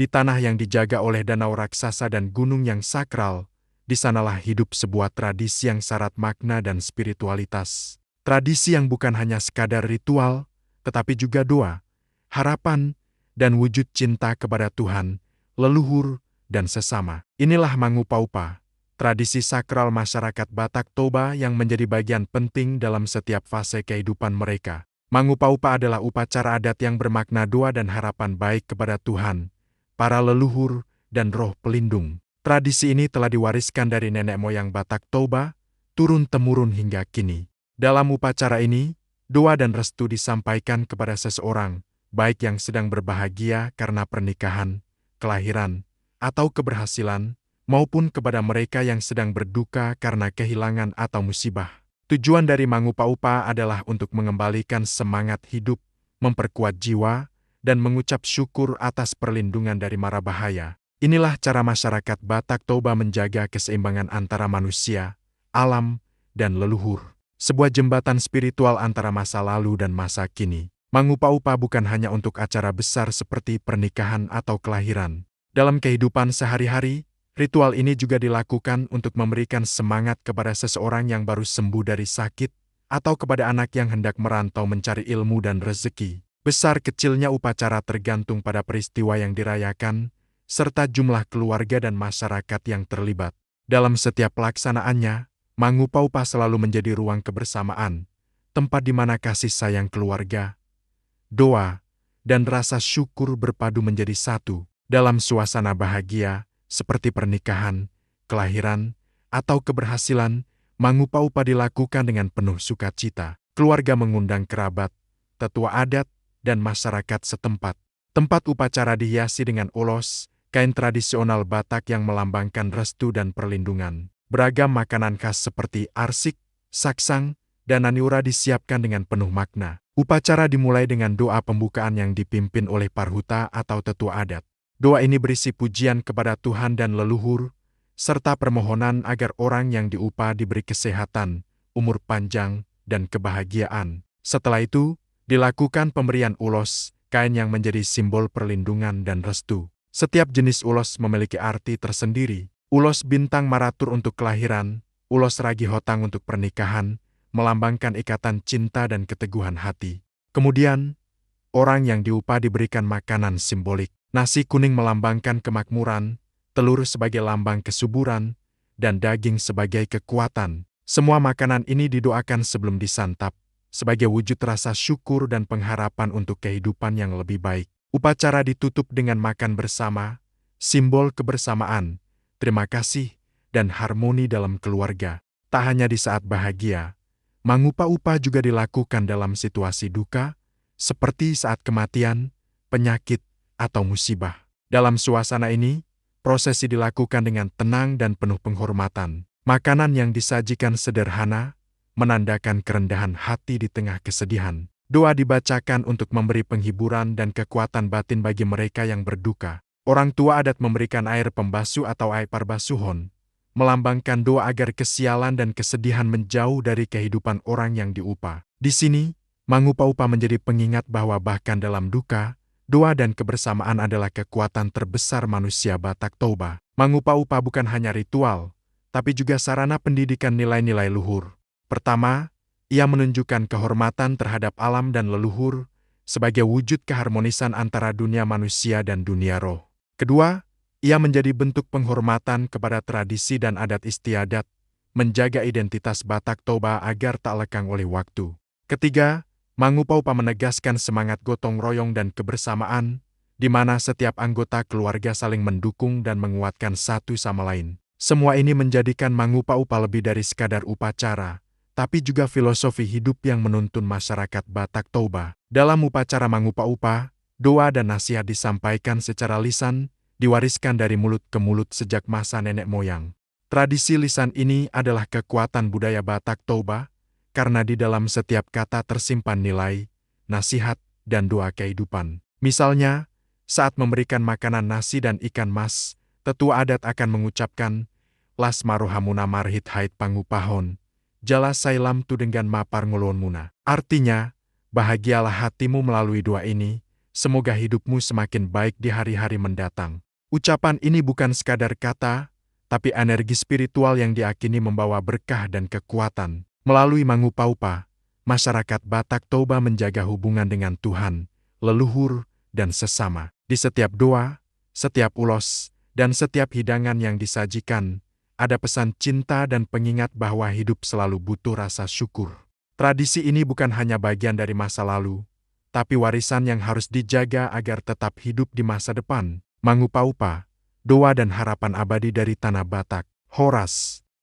Di tanah yang dijaga oleh danau raksasa dan gunung yang sakral, di sanalah hidup sebuah tradisi yang syarat makna dan spiritualitas. Tradisi yang bukan hanya sekadar ritual, tetapi juga doa, harapan, dan wujud cinta kepada Tuhan, leluhur, dan sesama. Inilah Mangupaupa, tradisi sakral masyarakat Batak Toba yang menjadi bagian penting dalam setiap fase kehidupan mereka. Mangupaupa adalah upacara adat yang bermakna doa dan harapan baik kepada Tuhan, para leluhur, dan roh pelindung. Tradisi ini telah diwariskan dari nenek moyang Batak Toba, turun-temurun hingga kini. Dalam upacara ini, doa dan restu disampaikan kepada seseorang, baik yang sedang berbahagia karena pernikahan, kelahiran, atau keberhasilan, maupun kepada mereka yang sedang berduka karena kehilangan atau musibah. Tujuan dari Mangupaupa adalah untuk mengembalikan semangat hidup, memperkuat jiwa, dan mengucap syukur atas perlindungan dari mara bahaya. Inilah cara masyarakat Batak Toba menjaga keseimbangan antara manusia, alam, dan leluhur. Sebuah jembatan spiritual antara masa lalu dan masa kini. Mangupaupa bukan hanya untuk acara besar seperti pernikahan atau kelahiran. Dalam kehidupan sehari-hari, ritual ini juga dilakukan untuk memberikan semangat kepada seseorang yang baru sembuh dari sakit, atau kepada anak yang hendak merantau mencari ilmu dan rezeki. Besar kecilnya upacara tergantung pada peristiwa yang dirayakan, serta jumlah keluarga dan masyarakat yang terlibat. Dalam setiap pelaksanaannya, Mangupaupa selalu menjadi ruang kebersamaan, tempat di mana kasih sayang keluarga, doa, dan rasa syukur berpadu menjadi satu. Dalam suasana bahagia, seperti pernikahan, kelahiran, atau keberhasilan, Mangupaupa dilakukan dengan penuh sukacita. Keluarga mengundang kerabat, tetua adat, dan masyarakat setempat. Tempat upacara dihiasi dengan ulos, kain tradisional Batak yang melambangkan restu dan perlindungan. Beragam makanan khas seperti arsik, saksang, dan aniura disiapkan dengan penuh makna. Upacara dimulai dengan doa pembukaan yang dipimpin oleh parhuta atau tetua adat. Doa ini berisi pujian kepada Tuhan dan leluhur, serta permohonan agar orang yang diupah diberi kesehatan, umur panjang, dan kebahagiaan. Setelah itu, dilakukan pemberian ulos, kain yang menjadi simbol perlindungan dan restu. Setiap jenis ulos memiliki arti tersendiri. Ulos bintang maratur untuk kelahiran, ulos ragi hotang untuk pernikahan, melambangkan ikatan cinta dan keteguhan hati. Kemudian, orang yang diupah diberikan makanan simbolik. Nasi kuning melambangkan kemakmuran, telur sebagai lambang kesuburan, dan daging sebagai kekuatan. Semua makanan ini didoakan sebelum disantap, sebagai wujud rasa syukur dan pengharapan untuk kehidupan yang lebih baik. Upacara ditutup dengan makan bersama, simbol kebersamaan, terima kasih, dan harmoni dalam keluarga. Tak hanya di saat bahagia, Mangupaupa juga dilakukan dalam situasi duka, seperti saat kematian, penyakit, atau musibah. Dalam suasana ini, prosesi dilakukan dengan tenang dan penuh penghormatan. Makanan yang disajikan sederhana, menandakan kerendahan hati di tengah kesedihan. Doa dibacakan untuk memberi penghiburan dan kekuatan batin bagi mereka yang berduka. Orang tua adat memberikan air pembasuh atau air parbasuhon, melambangkan doa agar kesialan dan kesedihan menjauh dari kehidupan orang yang diupah. Di sini, Mangupaupa menjadi pengingat bahwa bahkan dalam duka, doa dan kebersamaan adalah kekuatan terbesar manusia Batak Toba. Mangupaupa bukan hanya ritual, tapi juga sarana pendidikan nilai-nilai luhur. Pertama, ia menunjukkan kehormatan terhadap alam dan leluhur sebagai wujud keharmonisan antara dunia manusia dan dunia roh. Kedua, ia menjadi bentuk penghormatan kepada tradisi dan adat istiadat, menjaga identitas Batak Toba agar tak lekang oleh waktu. Ketiga, Mangupaupa menegaskan semangat gotong royong dan kebersamaan, di mana setiap anggota keluarga saling mendukung dan menguatkan satu sama lain. Semua ini menjadikan Mangupaupa lebih dari sekadar upacara, tapi juga filosofi hidup yang menuntun masyarakat Batak Toba. Dalam upacara Mangupaupa, doa dan nasihat disampaikan secara lisan, diwariskan dari mulut ke mulut sejak masa nenek moyang. Tradisi lisan ini adalah kekuatan budaya Batak Toba, karena di dalam setiap kata tersimpan nilai, nasihat, dan doa kehidupan. Misalnya, saat memberikan makanan nasi dan ikan mas, tetua adat akan mengucapkan, Las marohamuna marhit hait pangupahon, jala sailam tu dengan mapar ngulon muna. Artinya, bahagialah hatimu melalui doa ini, Semoga hidupmu semakin baik di hari-hari mendatang. Ucapan ini bukan sekadar kata, tapi energi spiritual yang diakini membawa berkah dan kekuatan. Melalui Mangupaupa, masyarakat Batak Toba menjaga hubungan dengan Tuhan, leluhur, dan sesama. Di setiap doa, setiap ulos, dan setiap hidangan yang disajikan, ada pesan cinta dan pengingat bahwa hidup selalu butuh rasa syukur. Tradisi ini bukan hanya bagian dari masa lalu, tapi warisan yang harus dijaga agar tetap hidup di masa depan. Mangupaupa, doa dan harapan abadi dari tanah Batak. Horas.